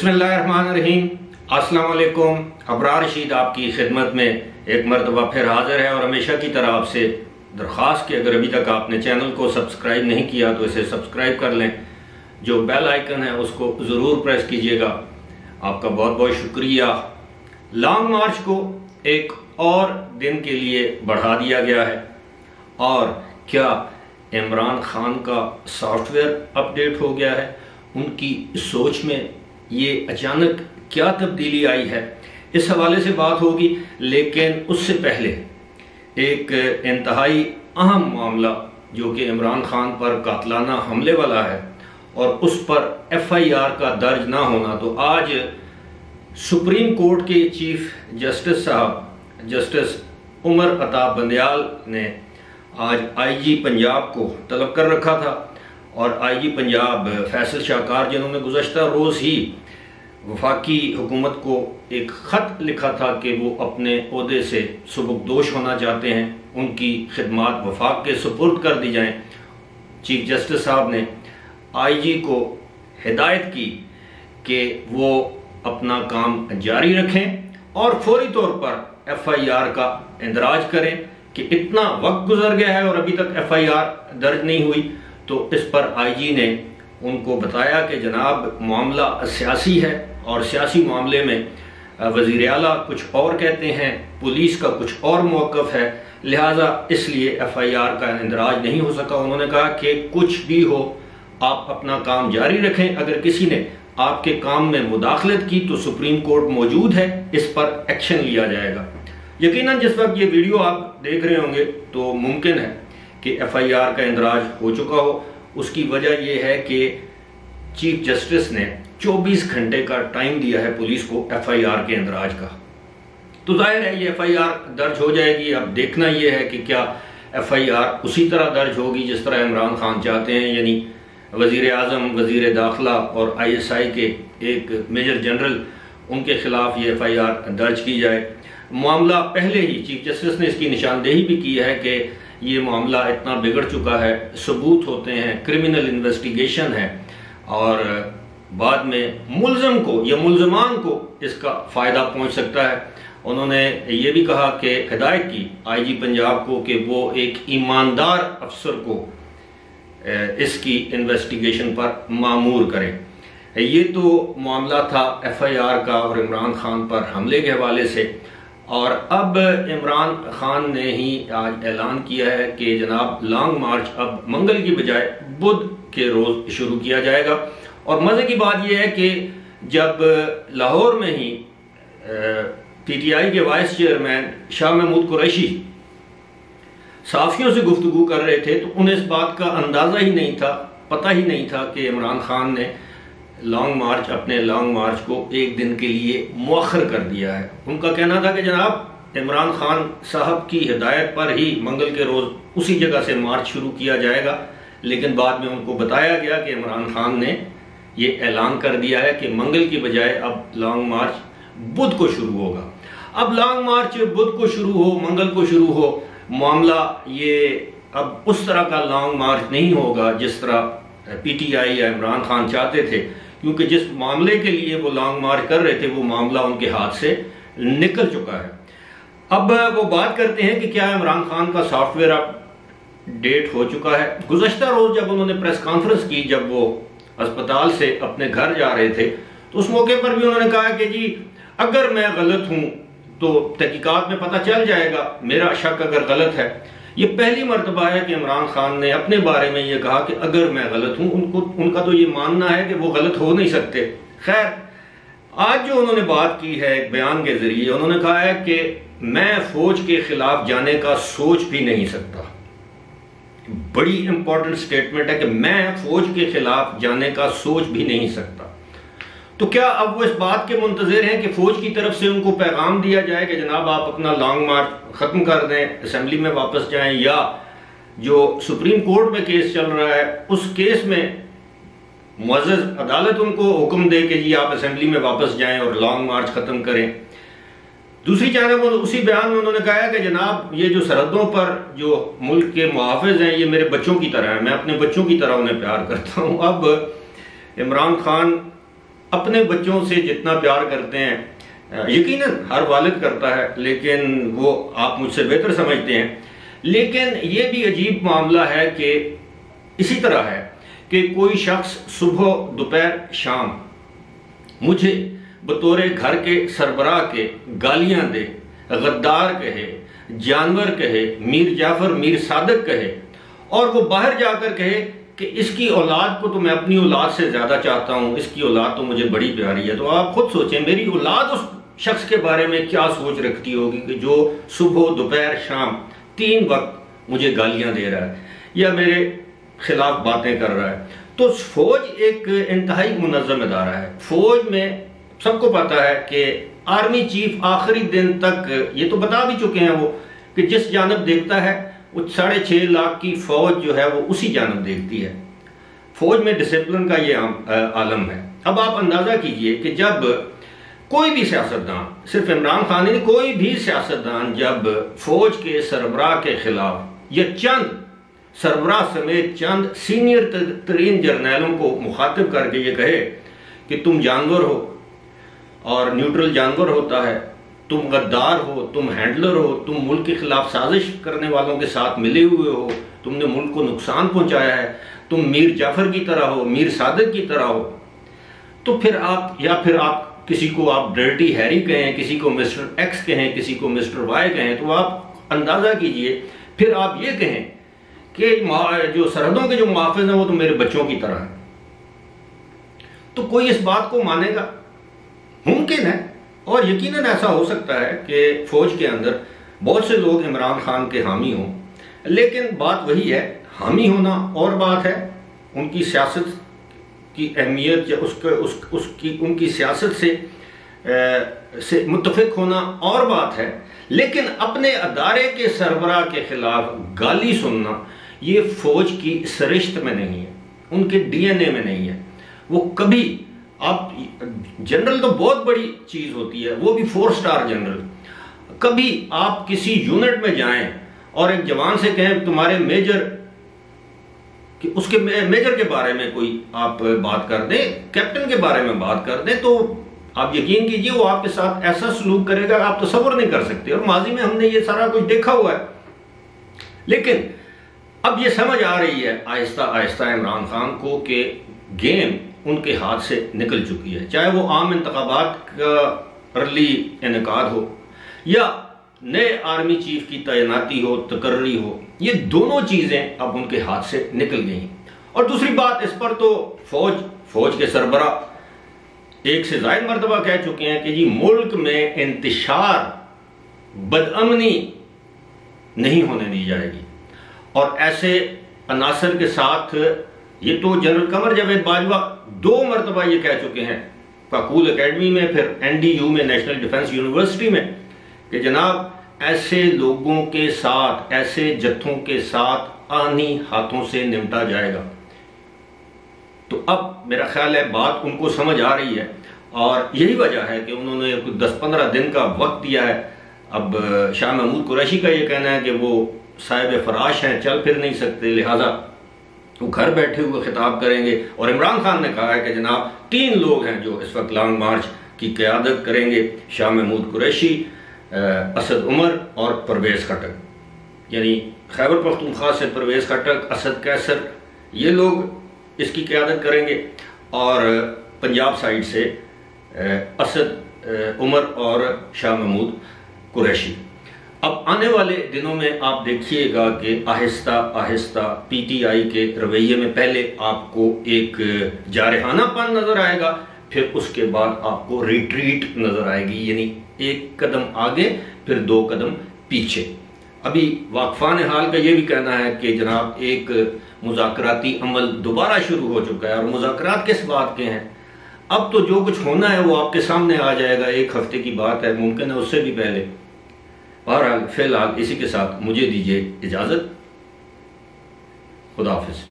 बिस्मिल्लाहिर्रहमानिर्रहीम। अस्सलाम वालेकुम। अबरार रशीद आपकी खिदमत में एक मरतबा फिर हाजिर है और हमेशा की तरह आपसे दरख्वास्त कि अगर अभी तक आपने चैनल को सब्सक्राइब नहीं किया तो इसे सब्सक्राइब कर लें। जो बेल आइकन है उसको ज़रूर प्रेस कीजिएगा। आपका बहुत बहुत शुक्रिया। लॉन्ग मार्च को एक और दिन के लिए बढ़ा दिया गया है। और क्या इमरान खान का सॉफ्टवेयर अपडेट हो गया है? उनकी सोच में ये अचानक क्या तब्दीली आई है, इस हवाले से बात होगी। लेकिन उससे पहले एक इंतहाई अहम मामला जो कि इमरान खान पर कातलाना हमले वाला है और उस पर FIR का दर्ज ना होना, तो आज सुप्रीम कोर्ट के चीफ जस्टिस साहब जस्टिस उमर अता बंदयाल ने आज IG पंजाब को तलब कर रखा था। और IG पंजाब फैसल शाहकार, जिन्होंने गुज़श्ता रोज़ ही वफाकी हुकूमत को एक ख़त लिखा था कि वो अपने ओहदे से सुबुकदोश होना चाहते हैं, उनकी खिदमात वफाक के सुपुर्द कर दी जाएं। चीफ जस्टिस साहब ने IG को हिदायत की कि वो अपना काम जारी रखें और फौरी तौर पर FIR का इंदराज करें कि इतना वक्त गुजर गया है और अभी तक FIR दर्ज नहीं हुई। तो इस पर IG ने उनको बताया कि जनाब मामला सियासी है और सियासी मामले में वज़ीर आला कुछ और कहते हैं, पुलिस का कुछ और मौक़िफ़ है, लिहाजा इसलिए FIR का इंदराज नहीं हो सका। उन्होंने कहा कि कुछ भी हो आप अपना काम जारी रखें, अगर किसी ने आपके काम में मुदाखलत की तो सुप्रीम कोर्ट मौजूद है, इस पर एक्शन लिया जाएगा। यकीनन जिस वक्त ये वीडियो आप देख रहे होंगे तो मुमकिन है कि FIR का इंदराज हो चुका हो। उसकी वजह यह है कि चीफ जस्टिस ने 24 घंटे का टाइम दिया है पुलिस को FIR के इंदराज का। तो जाहिर है ये FIR दर्ज हो जाएगी। अब देखना यह है कि क्या FIR उसी तरह दर्ज होगी जिस तरह इमरान खान चाहते हैं, यानी वज़ीर आज़म, वज़ीर दाखिला और ISI के एक मेजर जनरल, उनके खिलाफ ये FIR दर्ज की जाए। मामला पहले ही चीफ जस्टिस ने इसकी निशानदेही भी की है कि ये मामला इतना बिगड़ चुका है, सबूत होते हैं, क्रिमिनल इन्वेस्टिगेशन है और बाद में मुल्ज़म को या मुल्ज़मान को इसका फ़ायदा पहुंच सकता है। उन्होंने ये भी कहा कि हिदायत की IG पंजाब को कि वो एक ईमानदार अफसर को इसकी इन्वेस्टिगेशन पर मामूर करें। ये तो मामला था FIR का और इमरान खान पर हमले के हवाले से। और अब इमरान खान ने ही आज ऐलान किया है कि जनाब लॉन्ग मार्च अब मंगल की बजाय बुध के रोज़ शुरू किया जाएगा। और मज़े की बात यह है कि जब लाहौर में ही PTI के वाइस चेयरमैन शाह महमूद कुरैशी सहाफ़ियों से गुफ्तगू कर रहे थे तो उन्हें इस बात का अंदाज़ा ही नहीं था, पता ही नहीं था कि इमरान खान ने अपने लॉन्ग मार्च को एक दिन के लिए मुअख्खर कर दिया है। उनका कहना था कि जनाब इमरान खान साहब की हिदायत पर ही मंगल के रोज़ उसी जगह से मार्च शुरू किया जाएगा। लेकिन बाद में उनको बताया गया कि इमरान खान ने ये ऐलान कर दिया है कि मंगल की बजाय अब लॉन्ग मार्च बुध को शुरू होगा। अब लॉन्ग मार्च बुध को शुरू हो, मंगल को शुरू हो, मामला ये अब उस तरह का लॉन्ग मार्च नहीं होगा जिस तरह PTI या इमरान खान चाहते थे, क्योंकि जिस मामले के लिए वो लॉन्ग मार्च कर रहे थे वो मामला उनके हाथ से निकल चुका है। अब वो बात करते हैं कि क्या इमरान खान का सॉफ्टवेयर अपडेट हो चुका है। गुज़श्ता रोज़ जब उन्होंने प्रेस कॉन्फ्रेंस की, जब वो अस्पताल से अपने घर जा रहे थे, तो उस मौके पर भी उन्होंने कहा कि जी अगर मैं गलत हूं तो तहकीकात में पता चल जाएगा, मेरा शक अगर गलत है। ये पहली मर्तबा है कि इमरान खान ने अपने बारे में ये कहा कि अगर मैं गलत हूं। उनका तो ये मानना है कि वो गलत हो नहीं सकते। खैर, आज जो उन्होंने बात की है एक बयान के जरिए, उन्होंने कहा है कि मैं फौज के खिलाफ जाने का सोच भी नहीं सकता। बड़ी इंपॉर्टेंट स्टेटमेंट है कि मैं फौज के खिलाफ जाने का सोच भी नहीं सकता। तो क्या अब वो इस बात के मुंतज़िर हैं कि फौज की तरफ से उनको पैगाम दिया जाए कि जनाब आप अपना लॉन्ग मार्च खत्म कर दें, असेंबली में वापस जाएं, या जो सुप्रीम कोर्ट में केस चल रहा है उस केस में मुअज़्ज़ज़ अदालत उनको हुक्म दे कि जी आप असेंबली में वापस जाएं और लॉन्ग मार्च खत्म करें। दूसरी जानब उसी बयान में उन्होंने कहा कि जनाब ये जो सरहदों पर जो मुल्क के मुहाफ़िज़ हैं ये मेरे बच्चों की तरह हैं, मैं अपने बच्चों की तरह उन्हें प्यार करता हूँ। अब इमरान खान अपने बच्चों से जितना प्यार करते हैं, यकीनन हर वालिद करता है, लेकिन वो आप मुझसे बेहतर समझते हैं, लेकिन ये भी अजीब मामला है कि इसी तरह है कि कोई शख्स सुबह दोपहर शाम मुझे बतौर घर के सरबराह के गालियां दे, गद्दार कहे, जानवर कहे, मीर जाफर मीर सादक कहे, और वो बाहर जाकर कहे कि इसकी औलाद को तो मैं अपनी औलाद से ज़्यादा चाहता हूँ, इसकी औलाद तो मुझे बड़ी प्यारी है। तो आप खुद सोचें मेरी औलाद उस शख्स के बारे में क्या सोच रखती होगी कि जो सुबह दोपहर शाम 3 वक्त मुझे गालियाँ दे रहा है या मेरे खिलाफ बातें कर रहा है। तो फौज एक इंतहाई मुनज़्ज़म इदारा है। फौज में सबको पता है कि आर्मी चीफ आखिरी दिन तक ये तो बता भी चुके हैं वो कि जिस जानब देखता है वो 6.5 लाख की फौज जो है वो उसी जानब देखती है। फौज में डिसिप्लिन का ये आलम है। अब आप अंदाजा कीजिए कि जब कोई भी सियासतदान, सिर्फ इमरान खान नहीं, कोई भी सियासतदान जब फौज के सरबराह के खिलाफ या चंद सरबराह समेत चंद सीनियर तरीन जर्नैलों को मुखातिब करके ये कहे कि तुम जानवर हो और न्यूट्रल जानवर होता है, तुम गद्दार हो, तुम हैंडलर हो, तुम मुल्क के खिलाफ साजिश करने वालों के साथ मिले हुए हो, तुमने मुल्क को नुकसान पहुंचाया है, तुम मीर जाफर की तरह हो, मीर सादक की तरह हो, तो फिर आप किसी को आप डर्टी हैरी कहें, किसी को मिस्टर एक्स कहें, किसी को मिस्टर वाई कहें, तो आप अंदाजा कीजिए फिर आप ये कहें कि जो सरहदों के जो मुहाफिज हैं वो तो मेरे बच्चों की तरह हैं। तो कोई इस बात को मानेगा? मुमकिन है, और यकीनन ऐसा हो सकता है कि फौज के अंदर बहुत से लोग इमरान खान के हामी हों, लेकिन बात वही है, हामी होना और बात है, उनकी सियासत की अहमियत या उनकी सियासत से मुत्तफिक होना और बात है, लेकिन अपने अदारे के सरबराह के खिलाफ गाली सुनना ये फौज की सरिश्त में नहीं है, उनके डीएनए में नहीं है। वो कभी आप जनरल तो बहुत बड़ी चीज होती है, वो भी 4 स्टार जनरल, कभी आप किसी यूनिट में जाएं और एक जवान से कहें तुम्हारे मेजर कि उसके मेजर के बारे में कोई आप बात कर दें, कैप्टन के बारे में बात कर दें, तो आप यकीन कीजिए वो आपके साथ ऐसा सलूक करेगा आप तसव्वुर नहीं कर सकते। और माजी में हमने ये सारा कुछ देखा हुआ है, लेकिन अब ये समझ आ रही है आहिस्ता आहिस्ता इमरान खान को कि गेम उनके हाथ से निकल चुकी है। चाहे वो आम इंतखाबात का अर्ली इनेकाद हो या नए आर्मी चीफ की तैनाती हो, तकर्री हो, ये दोनों चीजें अब उनके हाथ से निकल गई। और दूसरी बात, इस पर तो फौज के सरबराह एक से ज्यादा मरतबा कह चुके हैं कि जी मुल्क में इंतशार, बदअमनी नहीं होने दी जाएगी। और ऐसे अनासर के साथ ये तो जनरल कमर जावेद बाजवा 2 मरतबा ये कह चुके हैं, काकूल एकेडमी में, फिर NDU में, नेशनल डिफेंस यूनिवर्सिटी में, कि जनाब ऐसे लोगों के साथ, ऐसे जत्थों के साथ आनी हाथों से निपटा जाएगा। तो अब मेरा ख्याल है बात उनको समझ आ रही है, और यही वजह है कि उन्होंने 10-15 दिन का वक्त दिया है। अब शाह महमूद कुरैशी का ये कहना है कि वो साहिब फराश हैं, चल फिर नहीं सकते, लिहाजा वो घर बैठे हुए खिताब करेंगे। और इमरान खान ने कहा है कि जनाब 3 लोग हैं जो इस वक्त लॉन्ग मार्च की क़यादत करेंगे, शाह महमूद कुरैशी, असद उमर और परवेज़ खटक, यानी खैबर पख्तूनख्वा से परवेज़ खटक, असद कैसर, ये लोग इसकी क़यादत करेंगे, और पंजाब साइड से असद उमर और शाह महमूद कुरैशी। अब आने वाले दिनों में आप देखिएगा कि आहिस्ता आहिस्ता PTI के रवैये में पहले आपको एक जारहानापन नजर आएगा, फिर उसके बाद आपको रिट्रीट नजर आएगी, यानी 1 कदम आगे फिर 2 कदम पीछे। अभी वाकफान हाल का ये भी कहना है कि जनाब एक मुज़ाकराती अमल दोबारा शुरू हो चुका है, और मुज़ाकरात किस बात के हैं? अब तो जो कुछ होना है वो आपके सामने आ जाएगा, 1 हफ्ते की बात है, मुमकिन है उससे भी पहले। बहरहाल फिलहाल इसी के साथ मुझे दीजिए इजाजत। खुदा हाफिज।